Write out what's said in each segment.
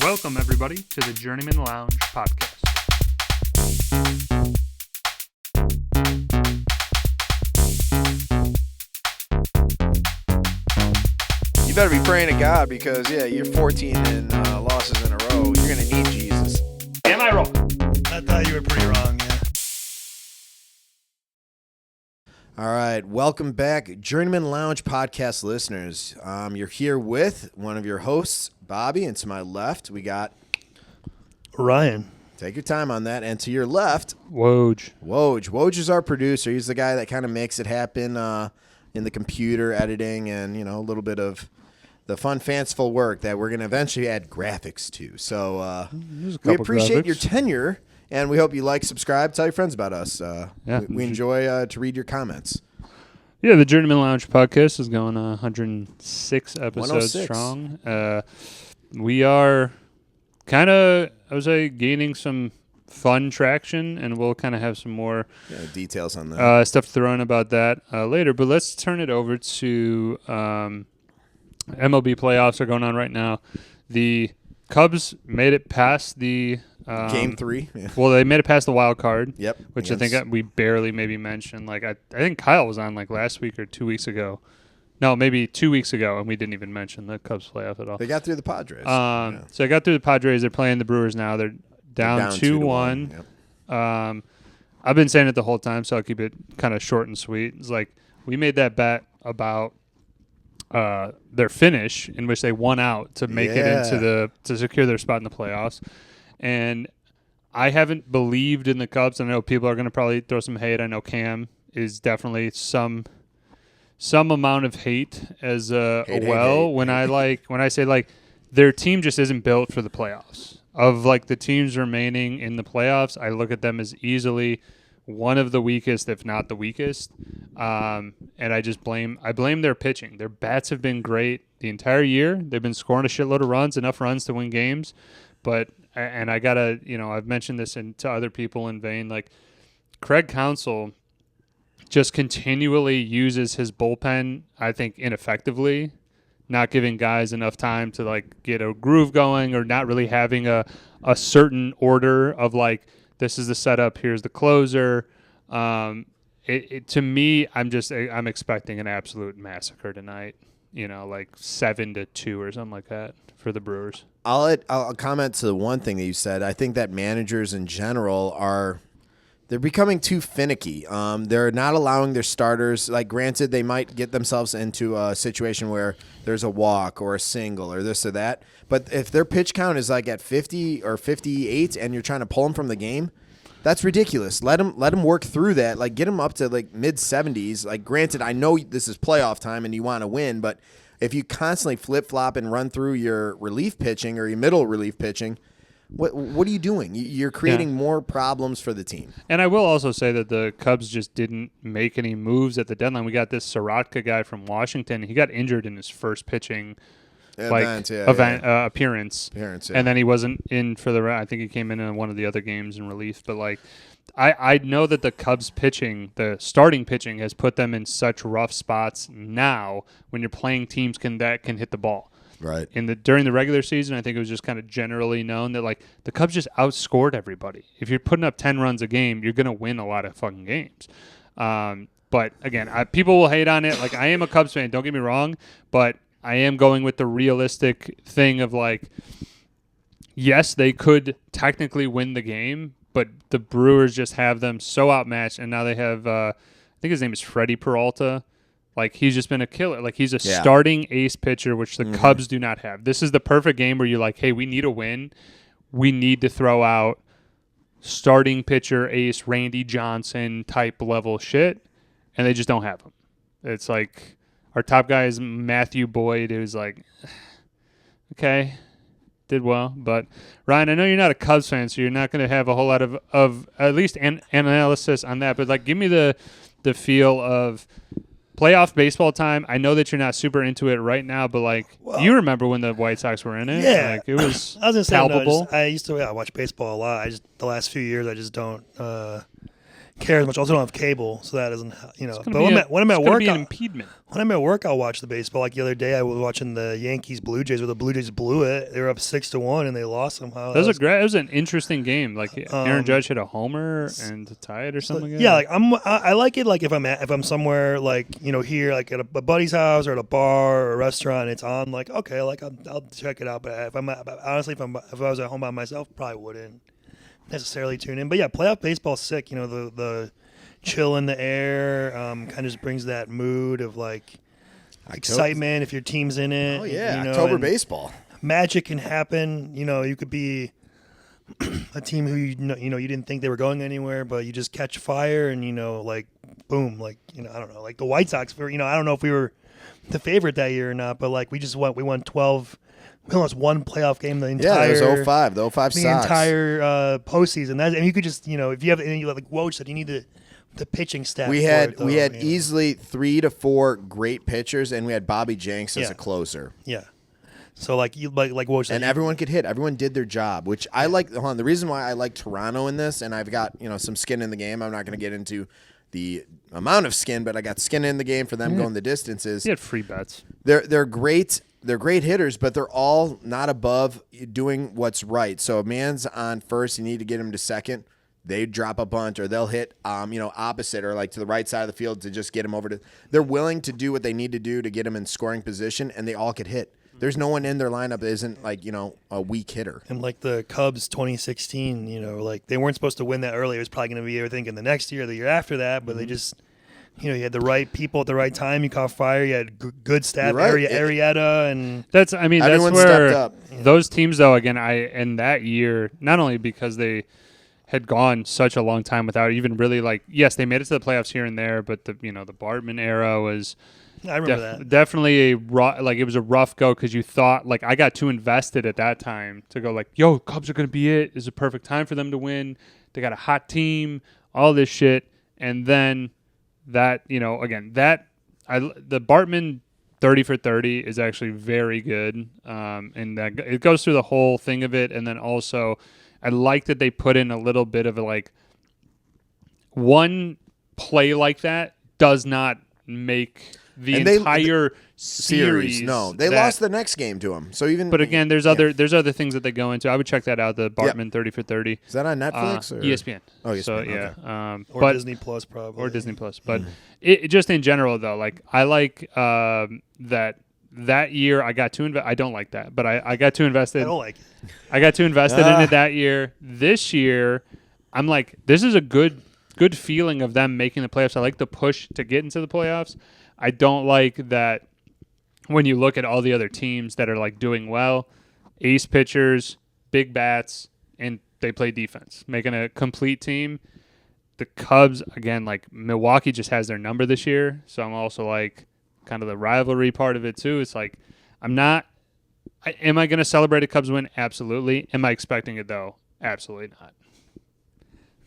Welcome, everybody, to the Journeymen Lounge podcast. You better be praying to God because, you're 14 and losses in a row. You're going to need Jesus. Am I wrong? I thought you were pretty wrong, yeah. All right, welcome back, Journeymen Lounge podcast listeners. You're here with one of your hosts, Bobby, and to my left, we got Ryan. Take your time on that. And to your left, Woj. Woj is our producer. He's the guy that kind of makes it happen in the computer editing and, a little bit of the fun, fanciful work that we're going to eventually add graphics to. So we appreciate your tenure, and we hope you like, subscribe, tell your friends about us. We enjoy to read your comments. Yeah, the Journeymen Lounge podcast is going 106 episodes 106. strong. We are kind of, I would say, gaining some fun traction, and we'll kind of have some more details on that. stuff to throw in about that later. But let's turn it over to MLB playoffs are going on right now. The Cubs made it past the Game 3. Yeah. Well, they made it past the wild card. Yep. Which I think we barely maybe mentioned. Like I think Kyle was on like last week or 2 weeks ago. No, maybe 2 weeks ago, and we didn't even mention the Cubs playoff at all. They got through the Padres. So they got through the Padres. They're playing the Brewers now. They're down 2-1. Yep. I've been saying it the whole time, so I'll keep it kind of short and sweet. It's like we made that bet about their finish, in which they won out to make it into to secure their spot in the playoffs. And I haven't believed in the Cubs. I know people are going to probably throw some hate. I know Cam is definitely some amount of hate as when I say like their team just isn't built for the playoffs. Of like the teams remaining in the playoffs, I look at them as easily one of the weakest, if not the weakest. And I blame their pitching. Their bats have been great the entire year. They've been scoring a shitload of runs, enough runs to win games. But I gotta, I've mentioned this to other people in vain. Like Craig Counsell just continually uses his bullpen, I think, ineffectively, not giving guys enough time to like get a groove going, or not really having a certain order of like, this is the setup, here's the closer. To me, I'm expecting an absolute massacre tonight. Like 7-2 or something like that for the Brewers. I'll comment to one thing that you said. I think that managers in general they're becoming too finicky. They're not allowing their starters. Like, granted, they might get themselves into a situation where there's a walk or a single or this or that. But if their pitch count is like at 50 or 58 and you're trying to pull them from the game, that's ridiculous. Let them work through that. Like, get them up to like mid 70s. Like, granted, I know this is playoff time and you want to win, but if you constantly flip flop and run through your relief pitching or your middle relief pitching, what are you doing? You're creating more problems for the team. And I will also say that the Cubs just didn't make any moves at the deadline. We got this Sorotka guy from Washington. He got injured in his first pitching appearance. And then he wasn't in for the I think he came in one of the other games in relief. But like, I know that the Cubs pitching, the starting pitching, has put them in such rough spots now when you're playing teams that can hit the ball. Right. During the regular season, I think it was just kind of generally known that like the Cubs just outscored everybody. If you're putting up 10 runs a game, you're going to win a lot of fucking games. But again, people will hate on it. Like, I am a Cubs fan, don't get me wrong, but I am going with the realistic thing of like, yes, they could technically win the game, but the Brewers just have them so outmatched, and now they have I think his name is Freddie Peralta. Like, he's just been a killer. Like, he's a starting ace pitcher, which the Cubs do not have. This is the perfect game where you're like, hey, we need a win. We need to throw out starting pitcher, ace, Randy Johnson type level shit, and they just don't have him. It's like our top guy is Matthew Boyd, who's like, okay, did well. But, Ryan, I know you're not a Cubs fan, so you're not going to have a whole lot of at least an analysis on that. But, like, give me the feel of playoff baseball time. I know that you're not super into it right now, but like, you remember when the White Sox were in it? Yeah, like, it was I was gonna say, palpable. I used to watch baseball a lot. The last few years, I just don't care as much. Also, don't have cable, so that doesn't, But when I'm at it's gonna work, be an impediment. when I'm at work, I'll watch the baseball. Like the other day, I was watching the Yankees Blue Jays, where the Blue Jays blew it. They were up 6-1, and they lost somehow. That was an interesting game. Like Aaron Judge hit a homer and to tie it or something. Yeah, like I like it. Like if I'm somewhere like here, like at a buddy's house or at a bar or a restaurant, it's on. Like okay, like I'll check it out. But if I was at home by myself, probably wouldn't necessarily tune in. But yeah, playoff baseball's sick. The chill in the air kind of just brings that mood of like excitement if your team's in it. Oh yeah, October baseball. Magic can happen. You could be a team who you didn't think they were going anywhere, but you just catch fire and like boom, like I don't know, like the White Sox. I don't know if we were the favorite that year or not, but like we won 12. We lost one playoff game the entire. Yeah, it was 05. The 05 the Sox. Entire postseason. And you could just if you have any like Woj said, you need the pitching staff. We had easily 3 to 4 great pitchers, and we had Bobby Jenks as a closer. Yeah. So like Woj said, and everyone could hit. Everyone did their job, which I like. Hold on, the reason why I like Toronto in this, and I've got some skin in the game. I'm not going to get into the amount of skin, but I got skin in the game for them going the distances. You had free bets. They're great. They're great hitters, but they're all not above doing what's right. So a man's on first, you need to get him to second. They drop a bunt, or they'll hit, opposite or like to the right side of the field to just get him over to. They're willing to do what they need to do to get him in scoring position, and they all could hit. There's no one in their lineup that isn't like a weak hitter. And like the Cubs 2016, like they weren't supposed to win that early. It was probably going to be everything in the next year, or the year after that, but they just. You had the right people at the right time. You caught fire. You had good staff, right. Arrieta, and that's everyone where stepped up. Those teams, though, again, in that year, not only because they had gone such a long time without even really yes, they made it to the playoffs here and there, but the Bartman era was. I remember that. Definitely it was a rough go because you thought I got too invested at that time to go yo, Cubs are gonna be it. It's a perfect time for them to win. They got a hot team, all this shit, and then. That the Bartman 30 for 30 is actually very good, and that it goes through the whole thing of it, and then also I like that they put in a little bit of one play like that does not make the entire series. No, they lost the next game to him. So even, but again, there's other things that they go into. I would check that out. The Bartman 30 for 30. Is that on Netflix or ESPN? Oh, ESPN. So okay. yeah, or Disney Plus probably. Or Disney Plus, but it just in general though, I like that year I got too I don't like that, but I got too invested. I don't like it. I got too invested in it that year. This year, I'm like, this is a good feeling of them making the playoffs. I like the push to get into the playoffs. I don't like that when you look at all the other teams that are doing well, ace pitchers, big bats, and they play defense, making a complete team. The Cubs, again, Milwaukee just has their number this year, so I'm also kind of the rivalry part of it too. It's I'm not. Am I going to celebrate a Cubs win? Absolutely. Am I expecting it though? Absolutely not.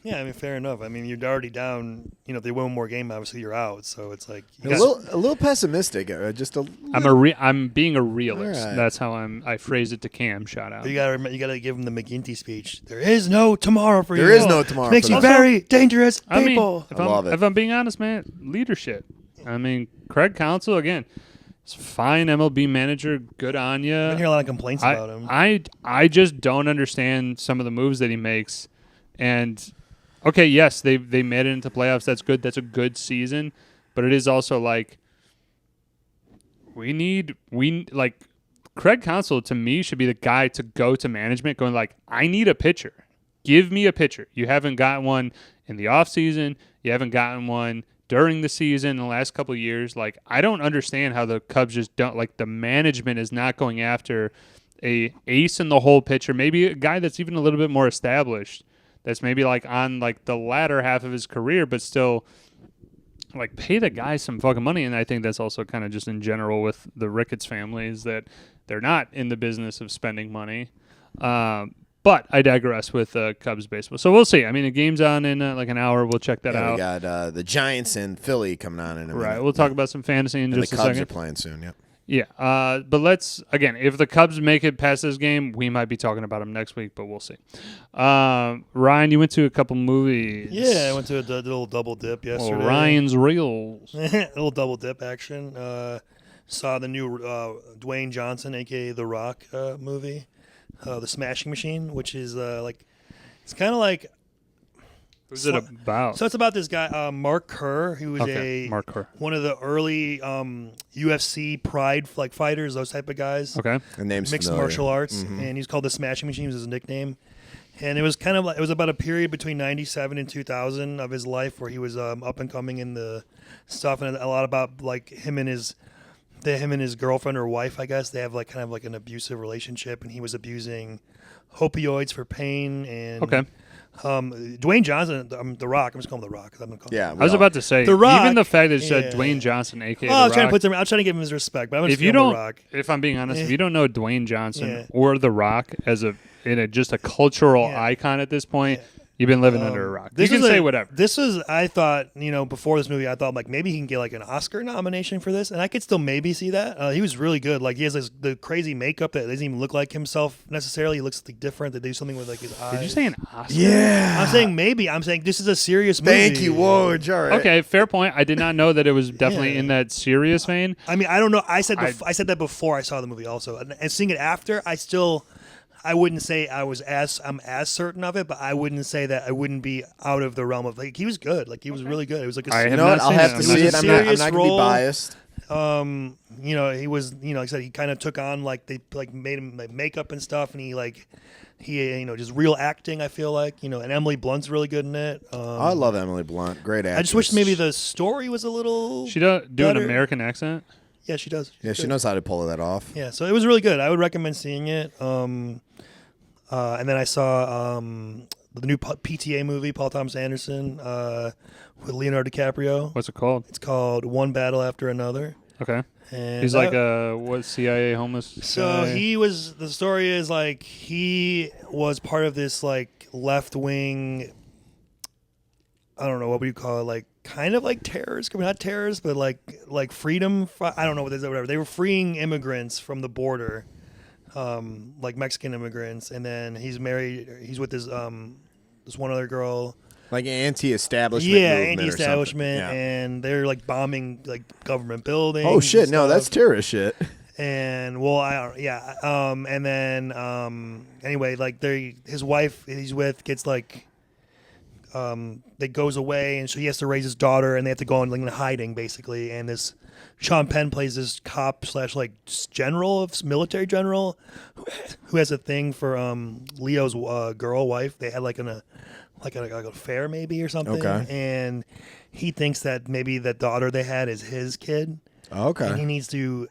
Yeah, fair enough. You're already down. If they win one more game, obviously you're out. So it's a little pessimistic. Just a. I'm being a realist. Right. That's how I phrased it to Cam. Shout out. You gotta give him the McGinty speech. There is no tomorrow for you. There is no tomorrow. Makes you very dangerous people. I love it. If I'm being honest, man, leadership. Craig Counsell again. It's fine MLB manager. Good on you. I hear a lot of complaints about him. I just don't understand some of the moves that he makes, and. Okay, yes, they made it into playoffs. That's good. That's a good season, but it is also Craig Counsell to me should be the guy to go to management, going I need a pitcher. Give me a pitcher. You haven't gotten one in the offseason. You haven't gotten one during the season in the last couple of years. I don't understand how the Cubs just don't the management is not going after a ace in the hole pitcher, maybe a guy that's even a little bit more established. That's maybe on the latter half of his career, but still pay the guy some fucking money. And I think that's also kind of just in general with the Ricketts family is that they're not in the business of spending money. But I digress with Cubs baseball. So we'll see. The game's on in an hour. We'll check that out. We got the Giants and Philly coming on in a minute. Right. We'll talk about some fantasy in just a second. The Cubs are playing soon, yep. Yeah, but let's again. If the Cubs make it past this game, we might be talking about them next week, but we'll see. Ryan, you went to a couple movies. Yeah, I went to a little double dip yesterday. Well, Ryan's Reels. A little double dip action. Saw the new Dwayne Johnson, aka The Rock, movie, The Smashing Machine, which is it's kind of like. Who's it about? So it's about this guy, Mark Kerr, who was Mark Kerr. one of the early UFC Pride fighters, those type of guys. Okay. The name's mixed familiar. martial arts, and he's called the Smashing Machine, was his nickname. And it was kind of like, it was about a period between 97 and 2000 of his life where he was up and coming in the stuff, and a lot about like him and his girlfriend or wife, I guess. They have like kind of like an abusive relationship, and he was abusing opioids for pain and Okay. Dwayne Johnson, The Rock. I'm just calling him The Rock. Yeah, I was about to say, The Rock, even the fact that it said yeah. Dwayne Johnson, aka I was The trying Rock. to I'm trying to give him his respect, but I'm just If you calling don't, The Rock. if I'm being honest, Yeah. if you don't know Dwayne Johnson Yeah. or The Rock as just a cultural Yeah. icon at this point, you've been living under a rock. You This can was say whatever. This was, I thought, before this movie, I thought like maybe he can get like an Oscar nomination for this, and I could still maybe see that. He was really good. Like he has the crazy makeup that doesn't even look like himself necessarily. He looks like different. They do something with like his eyes. Did you say an Oscar? Yeah. I'm saying maybe. I'm saying this is a serious movie. Thank you, Woj. All right. Okay, fair point. I did not know that it was definitely Yeah. in that serious vein. I mean, I don't know. I said that before I saw the movie also, and seeing it after, I wouldn't say I'm as certain of it, but I wouldn't say that I wouldn't be out of the realm of like he was good. Like he was really good. It was like a I You have know what? not I'll seen have it. to I'm see not- it. I'm not serious going to be role. biased. He was, like I said, he kind of took on like they like made him like makeup and stuff, and he just real acting. I feel like and Emily Blunt's really good in it. I love Emily Blunt. Great actress. I just wish maybe the story was a little. She do an better. American accent? Yeah, she does. Yeah, she knows how to pull that off. Yeah, so it was really good. I would recommend seeing it. And then I saw the new PTA movie, Paul Thomas Anderson, with Leonardo DiCaprio. What's it called? It's called One Battle After Another. Okay. And He's like what CIA homeless So guy? the story is like he was part of this like left wing, I don't know, what would you call it, like kind of like terrorists, not terrorists, but like freedom. I don't know what it is, whatever. They were freeing immigrants from the border, like Mexican immigrants, and then he's married. He's with this one other girl. Like anti-establishment Yeah, movement or anti-establishment, something. Yeah. and they're like bombing like government buildings. Oh, shit. and No, that's stuff. terrorist shit. And well, I don't, yeah. And then anyway, like his wife he's with gets like that goes away, and so he has to raise his daughter, and they have to go in hiding basically. And this Sean Penn plays this cop / like general of military general who has a thing for Leo's wife. They had like an affair maybe or something. Okay. And he thinks that maybe the daughter they had is his kid. Okay. And he needs to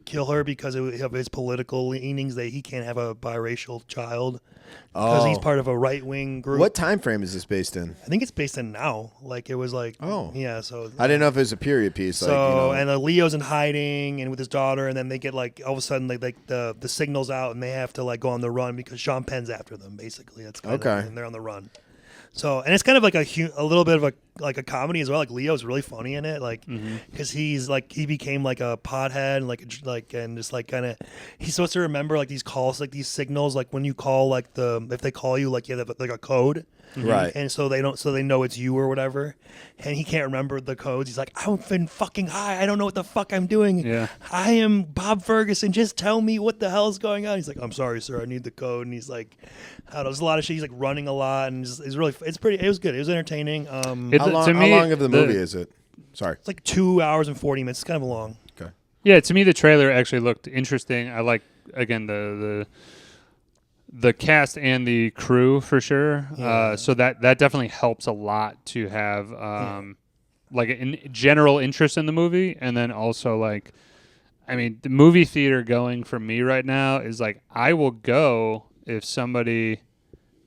kill her because of his political leanings, that he can't have a biracial child because he's part of a right-wing group. What time frame is this based in? I think it's based in now. Like it was like, yeah. So I didn't know if it was a period piece. So and Leo's in hiding and with his daughter, and then they get like all of a sudden like the signals out, and they have to like go on the run because Sean Penn's after them. Basically, that's kind Okay. of, and they're on the run. So, and it's kind of like a little bit of a comedy as well. Like Leo's really funny in it, like because he's like he became like a pothead and and just like kind of he's supposed to remember like these calls, like these signals, like when you call like if they call you like you have like a code. Right. And so they know it's you or whatever. And he can't remember the codes. He's like, I've been fucking high. I don't know what the fuck I'm doing. Yeah. I am Bob Ferguson. Just tell me what the hell's going on. He's like, I'm sorry, sir. I need the code. And he's like, I don't know. There's a lot of shit. He's like running a lot, and it was good. It was entertaining. How long of the movie is it? Sorry. It's like 2 hours and 40 minutes. It's kind of long. Okay. Yeah, to me the trailer actually looked interesting. I like again the cast and the crew for sure. Yeah. So that definitely helps a lot to have like a general interest in the movie, and then also like, I mean, the movie theater going for me right now is like I will go if somebody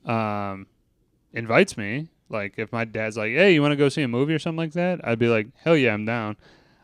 invites me. Like if my dad's like, hey, you want to go see a movie or something like that? I'd be like, hell yeah, I'm down.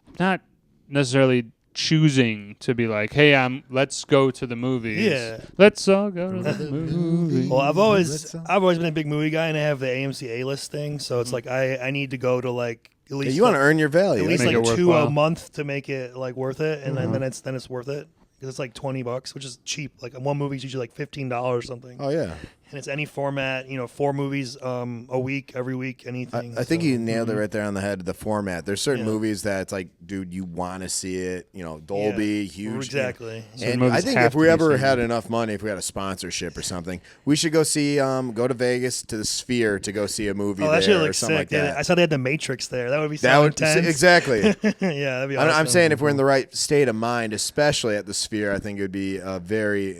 I'm not necessarily choosing to be like, hey, let's go to the movies. Yeah. Let's all go to the movies. Well, I've always been a big movie guy, and I have the AMC A-list thing. So it's like I need to go to like at least you want to earn your value. at least Make like it 2 worthwhile. a month to make it like worth it, and then it's worth it because it's like $20, which is cheap. Like one movie is usually like $15 or something. Oh yeah. And it's any format, 4 movies a week, every week, anything. I think so. you nailed it right there on the head. The format. There's certain Yeah. movies that it's like, dude, you want to see it. Dolby, huge. Exactly. And movies I think have if to we be ever seen. had enough money, if we had a sponsorship or something, we should go to Vegas to the Sphere to go see a movie Oh, there that shit or looks something sick. like that. I saw they had the Matrix there. That would be so That would intense. exactly. Yeah, that'd be awesome. I'm saying if we're in the right state of mind, especially at the Sphere, I think it would be very,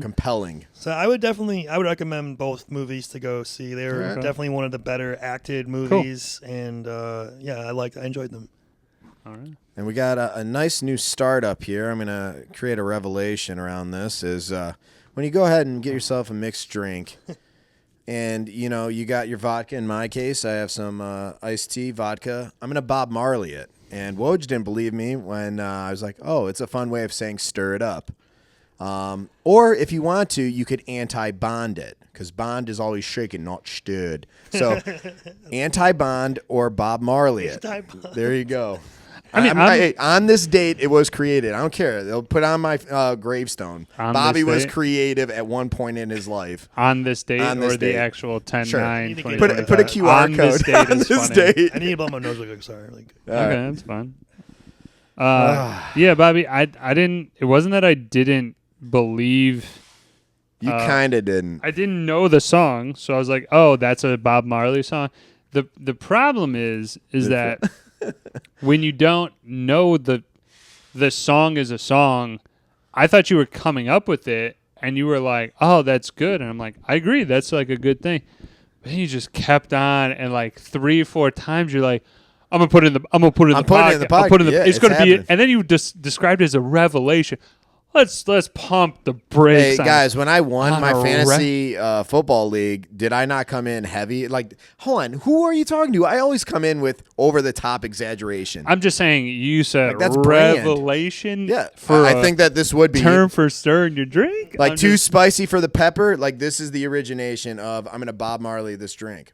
compelling. So I would recommend both movies to go see. They were Okay. definitely one of the better acted movies, and I enjoyed them. All right. And we got a nice new startup here. I'm going to create a revelation around this is when you go ahead and get yourself a mixed drink and, you got your vodka. In my case, I have some iced tea vodka. I'm going to Bob Marley it. And Woj didn't believe me when I was like, oh, it's a fun way of saying stir it up. Or if you want to, you could anti-bond it because bond is always shaken, not stirred. So anti-bond or Bob Marley it. Anti-bond. There you go. I'm- On this date, it was created. I don't care. They'll put on my gravestone. On Bobby this was date? creative at one point in his life. On this date On this or date. the actual 10 Sure. 9 You need to 20, get- Put a 25. QR On code this date on is this funny. date. I need to blow my nose. I'm sorry. Okay, that's fine. Yeah, Bobby, I didn't. It wasn't that I didn't believe. You kind of didn't. I didn't know the song, so I was like, "Oh, that's a Bob Marley song." The problem is that when you don't know the song is a song, I thought you were coming up with it, and you were like, "Oh, that's good," and I'm like, "I agree, that's like a good thing." But then you just kept on, and like 3-4 times, you're like, "I'm gonna put it in the I'm putting it in the I'm putting it in Yeah, the. It's it's gonna be happening. it." And then you just described it as a revelation. Let's pump the Hey brakes. on guys, when I won on my a fantasy football league, did I not come in heavy? Like, hold on, who are you talking to? I always come in with over the top exaggeration. I'm just saying you said Like, that's brand. revelation. Yeah, for I a think that this would be term for stirring your drink. like I'm too just- spicy for the pepper. Like this is the origination of I'm gonna Bob Marley this drink.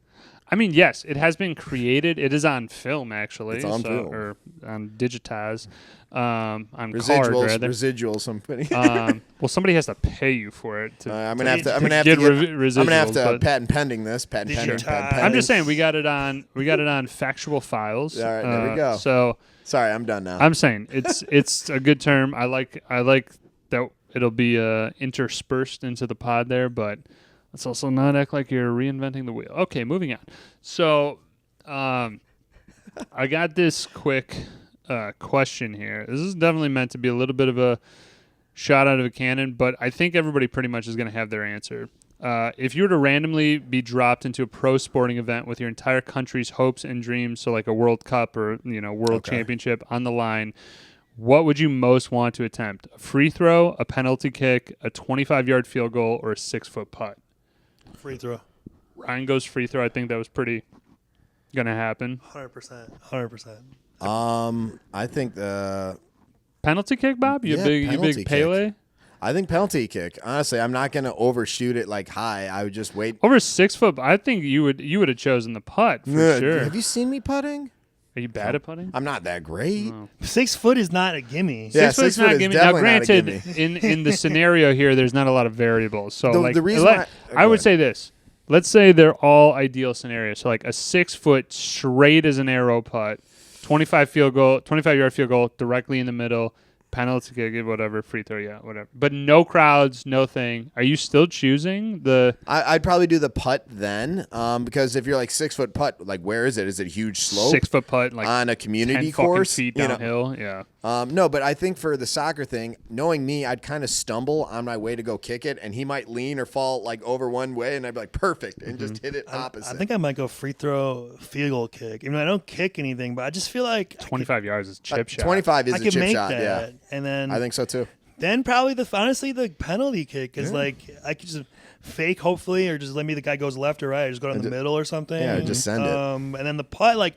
I mean, yes, it has been created. It is on film, actually. It's on film. Or on digitize. On card, Residuals, rather. residuals. Somebody. Well, somebody has to pay you for it. I'm gonna have to. I'm to gonna have get to. residuals, I'm gonna have to but- patent pending this. Patent pending. Digitize. Patent I'm pending. just saying we got it on factual files. All right, there we go. So Sorry, I'm done now. I'm saying it's a good term. I like that it'll be interspersed into the pod there, but let's also not act like you're reinventing the wheel. Okay, moving on. So, I got this quick question here. This is definitely meant to be a little bit of a shot out of a cannon, but I think everybody pretty much is going to have their answer. If you were to randomly be dropped into a pro sporting event with your entire country's hopes and dreams, so like a World Cup or World Championship on the line, what would you most want to attempt? A free throw, a penalty kick, a 25-yard field goal, or a 6-foot putt? Free throw. Ryan goes free throw. I think that was pretty going to happen. 100%. I think the. Penalty kick, Bob? You Yeah, big penalty Pele? kick. I think penalty kick. Honestly, I'm not going to overshoot it like high. I would just wait. Over 6 foot, I think you would have chosen the putt for sure. Have you seen me putting? Are you bad at putting? I'm not that great. No. 6 foot is not a gimme. Yeah, 6 foot's 6 foot not is giving. Now, definitely not a granted, gimme. in the scenario here, there's not a lot of variables. So, The reason I go would ahead. say this. Let's say they're all ideal scenarios. So, like a 6 foot straight as an arrow putt, 25-yard field goal directly in the middle, penalty kick, whatever, free throw, yeah, whatever. But no crowds, no thing. Are you still choosing the? I'd probably do the putt then, because if you're like 6 foot putt, like where is it? Is it a huge slope 6 foot putt, like on a community 10 fucking course? feet You know? downhill? Yeah. No, but I think for the soccer thing, knowing me, I'd kind of stumble on my way to go kick it, and he might lean or fall like over one way, and I'd be like, perfect, and just hit it opposite. I think I might go free throw, field goal kick. I mean, I don't kick anything, but I just feel like 25 yards is chip shot. 25 is I a can chip make shot. that. Yeah, And then I think so too. then probably honestly the penalty kick is like I could just fake hopefully or just let me the guy goes left or right. I just go down the middle or something. Yeah, just send it. And then the putt like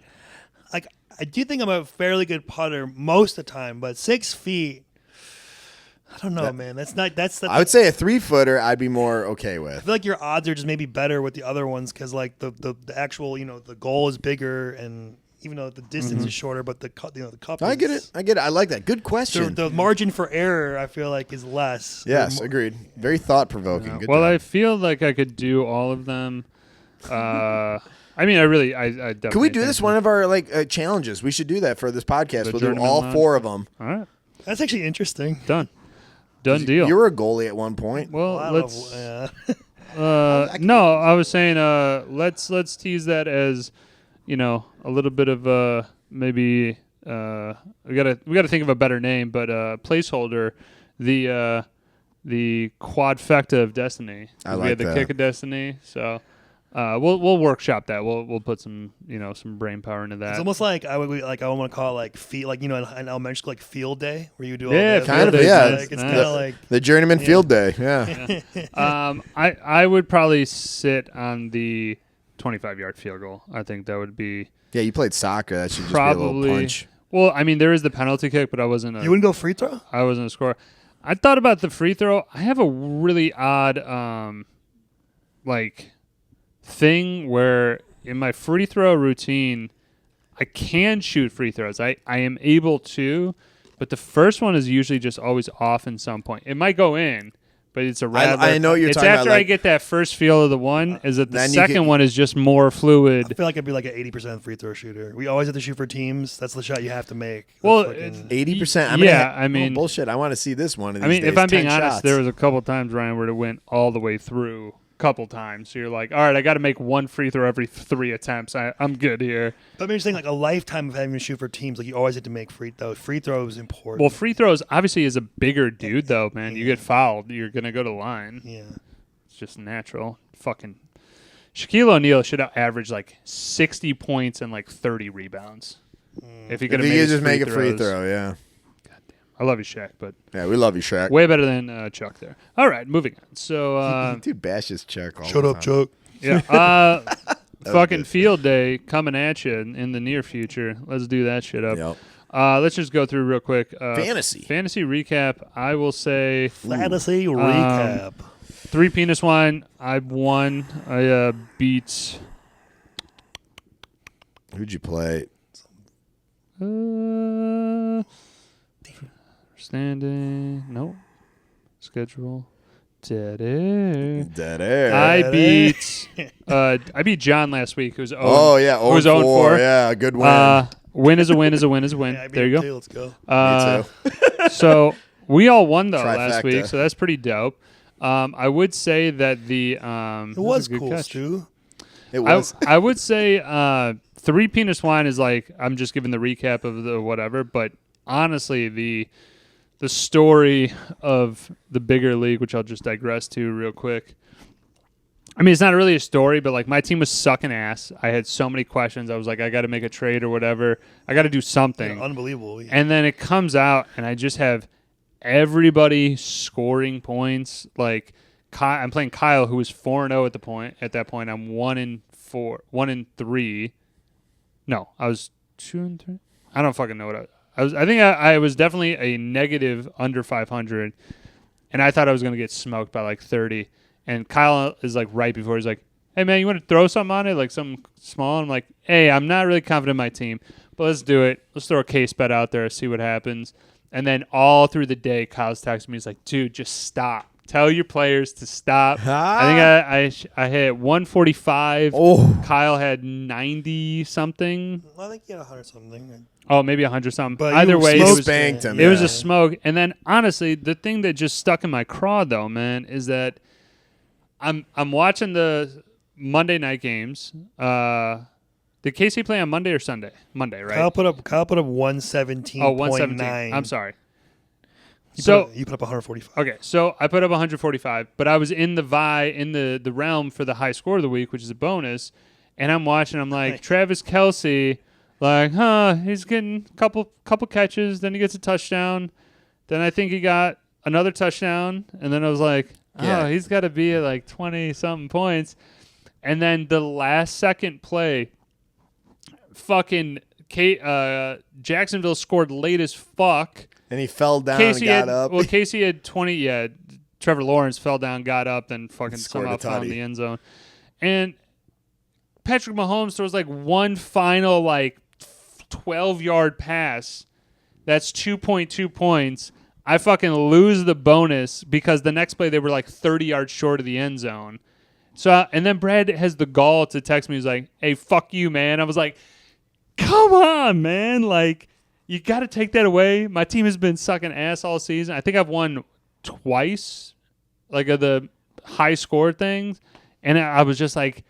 I do think I'm a fairly good putter most of the time, but 6 feet. I don't know, man. That's the. I would say a 3-footer I'd be more okay I with. feel like your odds are just maybe better with the other ones because like the actual the goal is bigger and even though the distance is shorter, but the cup I get it. I like that. Good question. The margin for error, I feel like, is less. Yes, agreed. Very thought provoking. Yeah. Well, I feel like I could do all of them. I mean, I definitely. Can we do this one of our challenges? We should do that for this podcast. We'll do all 4 of them. All right. That's actually interesting. Done deal. You were a goalie at one point. Well, let's. No, I was saying let's tease that as, a little bit of maybe we gotta think of a better name, but placeholder, the quadfecta of destiny. I like we had the that. kick of destiny, so we'll workshop that. We'll put some some brain power into that. It's almost like I want to call it in elementary school, like field day, where you do all Yeah, that. kind of, field yeah. days, Like, it's nice. kind of like The Journeyman field day. Yeah. I would probably sit on the 25-yard field goal. I think that would be Yeah, you played soccer. That should just probably. be a little punch. Well, I mean, there is the penalty kick, but I wasn't. you wouldn't go free throw. I wasn't a scorer. I thought about the free throw. I have a really odd thing where in my free throw routine, I can shoot free throws. I am able to, but the first one is usually just always off in some point. It might go in, but it's a rather. I know what you're it's talking after about, I get that first feel of the one, is that the then you second get- one is just more I fluid. feel like I'd be like an 80% free throw shooter. We always have to shoot for teams. That's the shot you have to make. Well, Fucking- 80%. I mean, bullshit. I want to see this one of these I mean, days. if I'm being 10 honest, shots. there was a couple times, Ryan, where it went all the way through. Couple times, so you're like, all right, I got to make one free throw every 3 attempts. I'm good here. But I'm just saying, like a lifetime of having to shoot for teams, like you always have to make free throws. Free throws important. Well, free throws obviously is a bigger dude though, man. You get fouled, you're gonna go to the line. Yeah. It's just natural. Fucking Shaquille O'Neal should have averaged like 60 points and like 30 rebounds. If he could If have you made could his just make a free throws. throw, yeah. I love you, Shaq, but Yeah, we love you, Shaq. way better than Chuck there. All right, moving on. So Dude bashes Chuck all Shut the up, time. Chuck. yeah, fucking good. field day coming at you in the near future. Let's do that shit up. Yep. Let's just go through real quick. Fantasy recap. I will say Fantasy recap. 3 penis wine. I won. I beat. Who'd you play? Standing. Nope. Schedule. Dead air. Dead air. I beat John last week. Who's oh yeah, who was 0-4. 0-4. Yeah, good win. Win is a win is a win is a win. Yeah, I beat there you him go. too. Let's go. Me too. So we all won though Trifecta. last week, so that's pretty dope. I would say that the It was cool, Stu. It was. I would say 3 penis wine is like, I'm just giving the recap of the whatever, but honestly the story of the bigger league, which I'll just digress to real quick. I mean, it's not really a story, but like my team was sucking ass. I had so many questions. I was like, I got to make a trade or whatever. I got to do something. Yeah, unbelievable. And then it comes out, and I just have everybody scoring points. Like I'm playing Kyle, who was 4-0 at that point. I'm 1-3. No, I was 2-3. I don't fucking know what I was. I think I was definitely a negative under 500, and I thought I was going to get smoked by like 30. And Kyle is like right before, he's like, hey man, you want to throw something on it, like something small? And I'm like, hey, I'm not really confident in my team, but let's do it. Let's throw a case bet out there, see what happens. And then all through the day, Kyle's texting me. He's like, dude, just stop. Tell your players to stop. I think I hit 145. Oh. Kyle had 90 something. I think you had 100 something. Oh, maybe 100 something. But Either you way, smoked it was spanked him. it was yeah. a smoke. And then honestly, the thing that just stuck in my craw though, man, is that I'm watching the Monday night games. Did KC play on Monday or Sunday? Monday, right? Kyle put up 117.9. Oh, 117. I'm sorry. You put up 145. Okay, so I put up 145, but I was in the the realm for the high score of the week, which is a bonus, and I'm watching. I'm like, Travis Kelce, like, he's getting a couple catches, then he gets a touchdown, then I think he got another touchdown, and then I was like, he's got to be at like 20-something points, and then the last second play, fucking Jacksonville scored late as fuck. And he fell down and got up. Well, Casey had 20. Yeah, Trevor Lawrence fell down, got up, then fucking Scored somehow a found tutty. the end zone. And Patrick Mahomes throws like one final like 12-yard pass. That's 2.2 points. I fucking lose the bonus because the next play they were like 30 yards short of the end zone. So and then Brad has the gall to text me. He's like, "Hey, fuck you, man." I was like, "Come on, man! Like, you got to take that away." My team has been sucking ass all season. I think I've won twice, like of the high score things, and I was just like,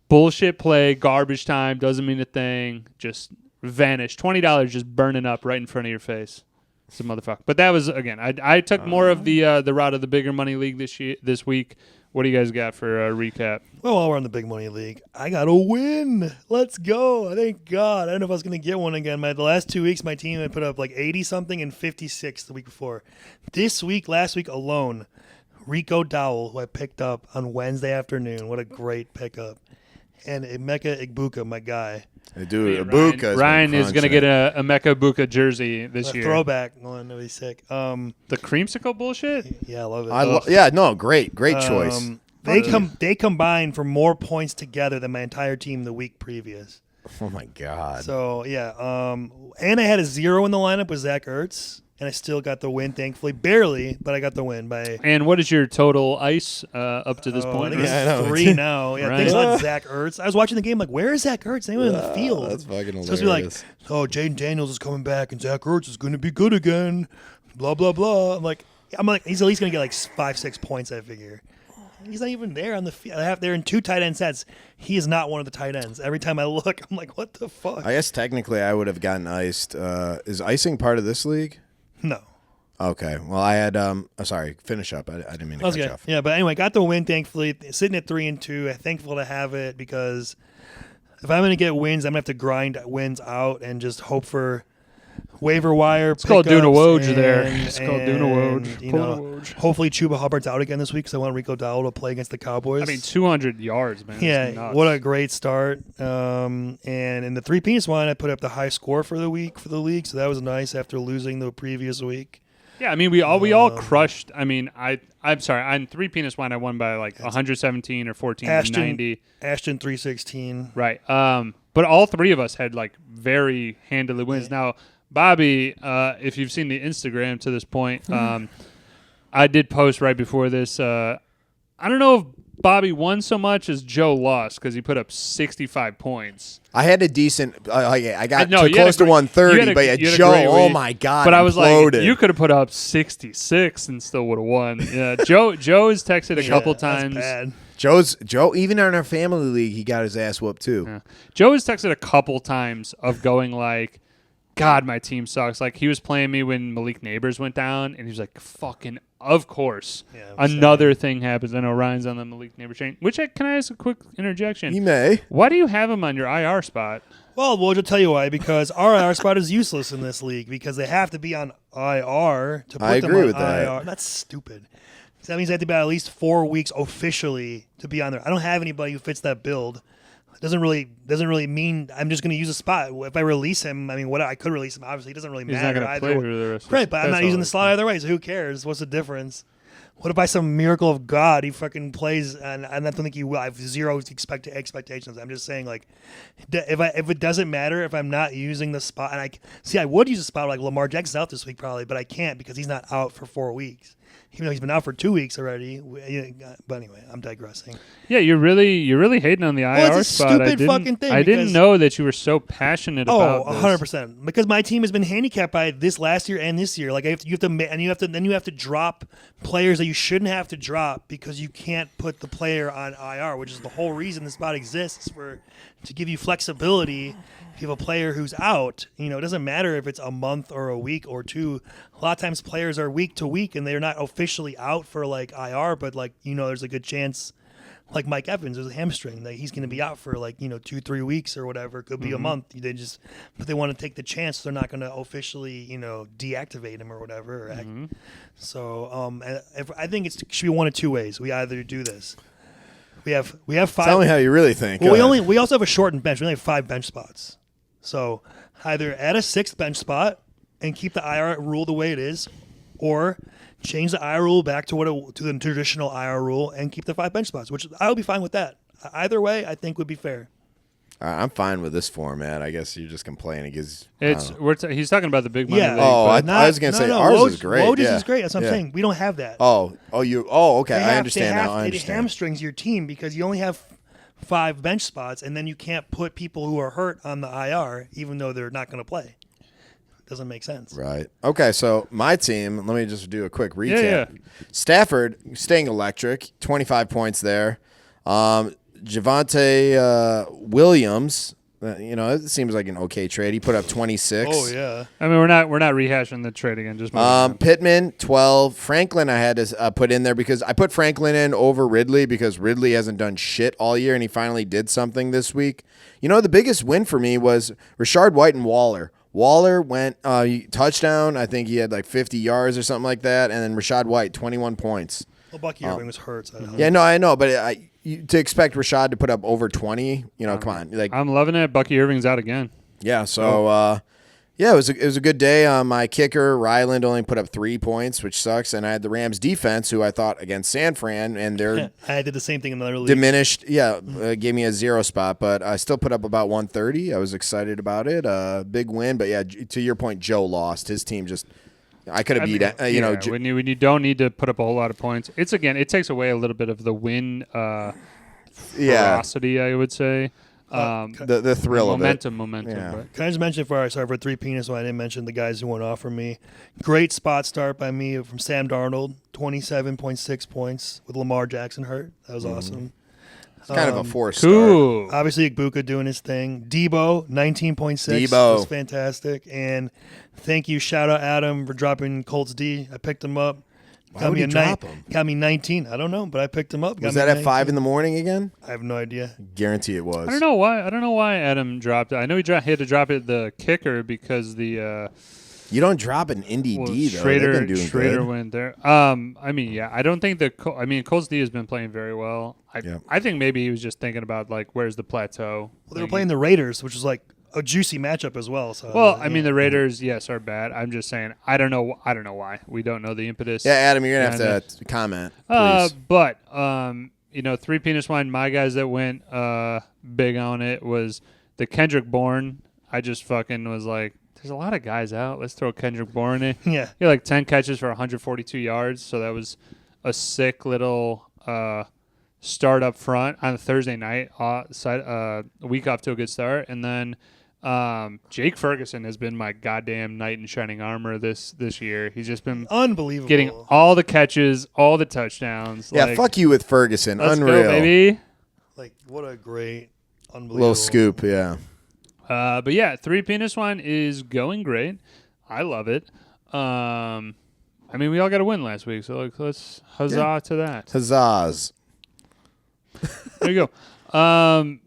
bullshit play, garbage time, doesn't mean a thing, just vanished. $20 just burning up right in front of your face. It's a motherfucker. But that was, again, I took more of the route of the bigger money league this week. What do you guys got for a recap? Well, while we're in the big money league, I got a win. Let's go. Thank God. I don't know if I was going to get one again. The last 2 weeks, my team had put up like 80-something and 56 the week before. This week, last week alone, Rico Dowell, who I picked up on Wednesday afternoon. What a great pickup. And Emeka Egbuka, my guy. Hey, dude, Ibuka Ryan is going to get a Emeka Egbuka jersey this year. Throwback one. That'd be sick. The creamsicle bullshit? Yeah, I love it. Great choice. They combined for more points together than my entire team the week previous. Oh my God. So yeah, and I had a 0 in the lineup with Zach Ertz, and I still got the win, thankfully, barely, but I got the win by. And what is your total ice up to this point? I think it's 3 now. Yeah, right. thanks a lot, Zach Ertz. I was watching the game like, where is Zach Ertz? They were in the field. That's fucking hilarious. So it's like, oh, Jaden Daniels is coming back, and Zach Ertz is going to be good again. Blah blah blah. I'm like, he's at least going to get like 5-6 points. I figure. He's not even there on the field. They're in 2 tight end sets. He is not one of the tight ends. Every time I look, I'm like, what the fuck? I guess technically I would have gotten iced. Is icing part of this league? No. Okay. Well, I had. Sorry. Finish up. I didn't mean to cut you off. Yeah, but anyway, got the win. Thankfully, sitting at 3-2. I'm thankful to have it because if I'm going to get wins, I'm going to have to grind wins out and just hope for waiver wire. It's called doing a Woj there. It's called doing a Woj. You know, hopefully Chuba Hubbard's out again this week because I want Rico Dowell to play against the Cowboys. I mean, 200 yards, man. Yeah, what a great start. And in the 3-piece one, I put up the high score for the week for the league, so that was nice after losing the previous week. Yeah, I mean, we all crushed. I mean, I'm sorry. On 3-penis wine, I won by like 117 or 1490. Ashton 316. Right. But all 3 of us had like very handily wins. Yeah. Now, Bobby, if you've seen the Instagram to this point, I did post right before this. I don't know if Bobby won so much as Joe lost because he put up 65 points. I had a decent. I got close to 130, but Joe, oh my God! But I was imploded. like, you could have put up 66 and still would have won. Yeah, Joe has texted a couple times. That's bad. Joe, even in our family league, he got his ass whooped too. Yeah. Joe has texted a couple times of going like, God, my team sucks. Like, he was playing me when Malik Neighbors went down, and he was like, fucking, of course. Yeah, another thing happens. I know Ryan's on the Malik Neighbors chain. Can I ask a quick interjection? You may. Why do you have him on your IR spot? Well, we'll just tell you why. Because our IR spot is useless in this league because they have to be on IR to put them on with IR. That. That's stupid. So that means they have to be at least 4 weeks officially to be on there. I don't have anybody who fits that build. Doesn't really mean I'm just going to use a spot. If I release him, I mean, I could release him. Obviously, it doesn't really matter. He's not going to play for the rest. Right, but I'm not using the slot either way. So who cares? What's the difference? What if by some miracle of God he fucking plays and I don't think he will? I have zero expectations. I'm just saying, like, if it doesn't matter if I'm not using the spot, and I would use a spot like Lamar Jackson's out this week probably, but I can't because he's not out for 4 weeks. Even though he's been out for 2 weeks already. But anyway, I'm digressing. Yeah, you're really hating on the IR it's a spot. Stupid fucking thing. I didn't know that you were so passionate about this. 100%. Because my team has been handicapped by this last year and this year. Like you have to drop players that you shouldn't have to drop because you can't put the player on IR, which is the whole reason this spot exists to give you flexibility. If you have a player who's out, it doesn't matter if it's a month or a week or 2. A lot of times players are week to week and they're not officially out for like IR, but there's a good chance, like Mike Evans, there's a hamstring that he's going to be out for 2-3 weeks or whatever. It could be a month. But they want to take the chance. They're not going to officially, deactivate him or whatever. So I think it should be one of 2 ways. We either do this. We have 5. Tell me how you really think. Well, we also have a shortened bench. We only have 5 bench spots. So either add a 6th bench spot and keep the IR rule the way it is, or change the IR rule back to the traditional IR rule and keep the 5 bench spots, which I would be fine with that. Either way, I think would be fair. I'm fine with this format. I guess you're just complaining because He's talking about the big money Yeah. league. Oh, but I was gonna say ours is great. Woj yeah. is great. That's what I'm Yeah. saying. We don't have that. Okay. I understand now. I It understand. hamstrings your team because you only have 5 bench spots, and then you can't put people who are hurt on the IR, even though they're not going to play. Doesn't make sense. Right. Okay, so my team, let me just do a quick recap. Yeah. Stafford, staying electric, 25 points there. Javonte Williams, it seems like an okay trade. He put up 26. Oh, yeah. I mean, we're not rehashing the trade again. Just moving on. Pittman, 12. Franklin I had to put in there because I put Franklin in over Ridley because Ridley hasn't done shit all year, and he finally did something this week. The biggest win for me was Rashard White and Waller. Waller went touchdown. I think he had like 50 yards or something like that. And then Rashad White, 21 points. Well, Bucky Irving was hurt. So Yeah, no, I know. But to expect Rashad to put up over 20, come on. I'm loving it. Bucky Irving's out again. Yeah, so it was a good day. My kicker, Ryland, only put up 3 points, which sucks. And I had the Rams defense, who I thought against San Fran, and they're I did the same thing in another league. diminished. Yeah, gave me a 0 spot, but I still put up about 130. I was excited about it. Big win, but yeah, to your point, Joe lost. His team just. I could have beat it. When you don't need to put up a whole lot of points, it takes away a little bit of the win ferocity, I would say. The thrill of it. Momentum. Yeah. But. Can I just mention for 3 penis? I didn't mention the guys who went off for me. Great spot start by me from Sam Darnold, 27.6 points with Lamar Jackson hurt. That was awesome. It's kind of a forced start. Cool. Obviously, Igbuka doing his thing. Debo, 19.6. Debo was fantastic. And thank you, shout out Adam for dropping Colts D. I picked him up. Why would you drop him? Got me 19. I don't know, but I picked him up. Was that at 5 in the morning again? I have no idea. Guarantee it was. I don't know why Adam dropped it. I know he had to drop it the kicker because the you don't drop an Indy D though. They've been doing Schrader good. went there. I don't think Colts D has been playing very well. I think maybe he was just thinking about like where's the plateau. Well, they were playing the Raiders, which was like a juicy matchup as well. So the Raiders, yes, are bad. I'm just saying I don't know why. We don't know the impetus. Yeah, Adam, you're gonna have to comment, please. But 3 penis wine. My guys that went big on it was the Kendrick Bourne. I just fucking was like, there's a lot of guys out. Let's throw Kendrick Bourne in. Yeah, he had like 10 catches for 142 yards. So that was a sick little start up front on a Thursday night. A week off to a good start, and then. Jake Ferguson has been my goddamn knight in shining armor this year. He's just been unbelievable, getting all the catches, all the touchdowns. Yeah, fuck you with Ferguson. Let's Unreal, go, baby. Like what a great, unbelievable little scoop. Yeah. But yeah, 3 penis wine is going great. I love it. We all got a win last week, so let's huzzah to that. Huzzahs. There you go.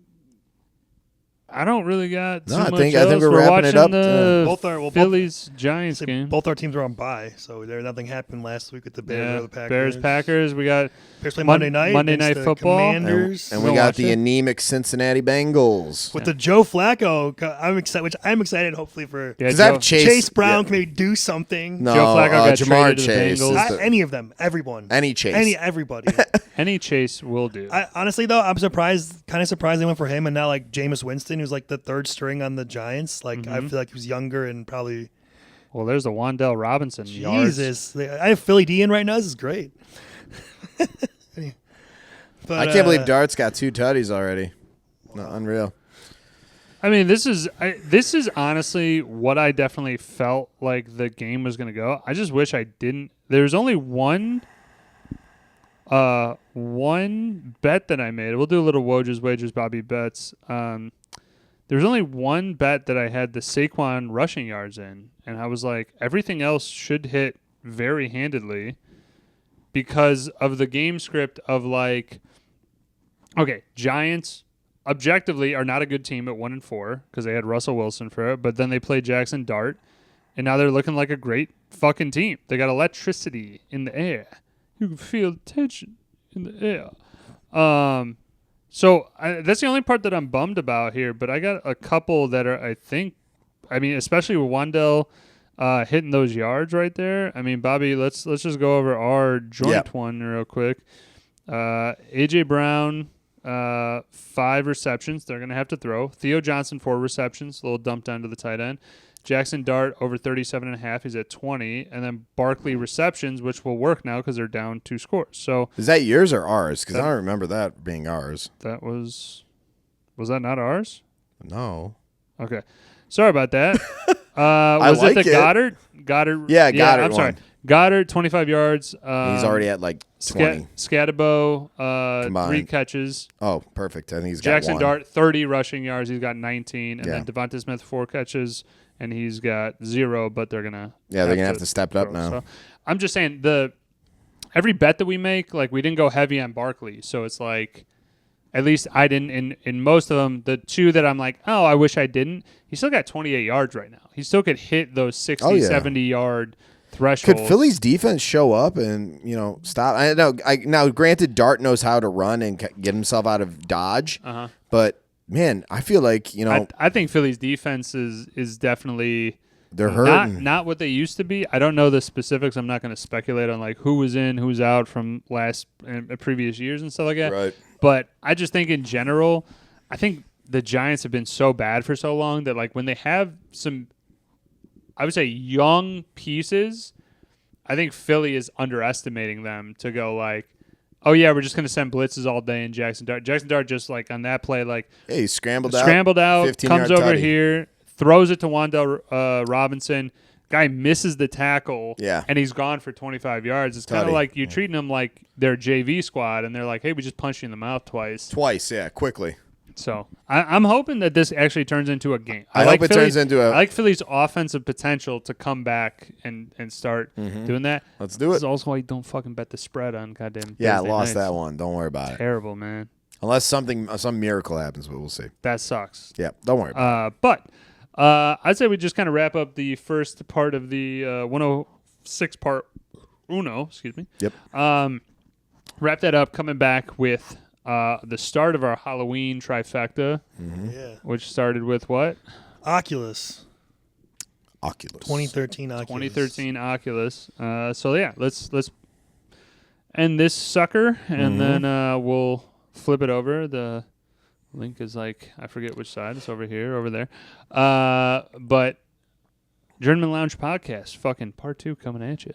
I don't really got too much I think else. we're wrapping it watching up. The Phillies-Giants game. Both our teams are on bye, so nothing happened last week with the Bears or the Packers. Bears-Packers. We got Bears play Monday night against football. Commanders. And we got the anemic Cincinnati Bengals. With the Joe Flacco, I'm excited hopefully for because I have Chase Brown can maybe do something. No, Joe Flacco got Jamar traded to the Chase. Bengals. Any of them, everyone. Any Chase. Everybody. Any Chase will do. Honestly, though, I'm kind of surprised they went for him and not like Jameis Winston, who's like the third string on the Giants. Like, I feel like he was younger and probably. Well, there's the Wandell Robinson Jesus. I have Philly D in right now. This is great. But, I can't believe Dart's got 2 tutties already. No, unreal. I mean, this is honestly what I definitely felt like the game was going to go. I just wish I didn't. There's only one bet that I made. We'll do a little Woj's Wagers Bobby bets. There's only one bet that I had the Saquon rushing yards in, and I was like, everything else should hit very handedly because of the game script of like, okay, Giants objectively are not a good team at 1-4 because they had Russell Wilson for it, but then they played Jackson Dart, and now they're looking like a great fucking team. They got electricity in the air. You can feel tension in the air. So that's the only part that I'm bummed about here, but I got a couple that are, especially with Wandell hitting those yards right there. I mean, Bobby, let's just go over our joint one real quick. A.J. Brown 5 receptions. They're going to have to throw. Theo Johnson, 4 receptions. A little dump down to the tight end. Jackson Dart over 37.5. He's at 20. And then Barkley receptions, which will work now because they're down 2 scores. So is that yours or ours? Because I don't remember that being ours. That was that not ours? No. Okay. Sorry about that. Was it the Goddard? Goddard. Yeah, Goddard. I'm sorry. Goddard, 25 yards. He's already at like 20. Scatabo, 3 catches. Oh, perfect. I think he's got Jackson 1. Dart, 30 rushing yards. He's got 19. And then Devonta Smith, 4 catches. And he's got 0, but they're going to have to step it up now. So I'm just saying, every bet that we make, like, we didn't go heavy on Barkley. So it's like, at least I didn't. In most of them, the 2 that I'm like, oh, I wish I didn't, he still got 28 yards right now. He still could hit those 60, 70-yard thresholds. Could Philly's defense show up and, stop? I know. Now, granted, Dart knows how to run and get himself out of dodge. But, man, I feel like, I think Philly's defense is definitely they're hurting. Not what they used to be. I don't know the specifics. I'm not going to speculate on, like, who was in, who's out from previous years and stuff like that. Right. But I just think in general, I think the Giants have been so bad for so long that, like, when they have some, I would say, young pieces, I think Philly is underestimating them to go like, oh, yeah, we're just going to send blitzes all day in Jackson Dart. Jackson Dart just, like, on that play, like, he scrambled out, comes over here, throws it to Wan'Dale Robinson. Guy misses the tackle, and he's gone for 25 yards. It's kind of like you're treating them like they're JV squad, and they're like, hey, we just punched you in the mouth twice. Quickly. So I'm hoping that this actually turns into a game. I hope it turns into I like Philly's offensive potential to come back and start doing that. Let's do it. This is also why you don't fucking bet the spread on goddamn Yeah, I Thursday lost nights. that one. Don't worry about it. Terrible, man. Unless some miracle happens, but we'll see. That sucks. Yeah, don't worry about it. But I'd say we just kind of wrap up the first part of the 106 part Uno. Excuse me. Yep. Wrap that up. Coming back with the start of our Halloween trifecta, which started with what? Oculus. 2013 Oculus. 2013 Oculus. So yeah, let's end this sucker, and then we'll flip it over. The link is like, I forget which side. It's over here, over there. But Journeymen Lounge Podcast, fucking part 2 coming at you.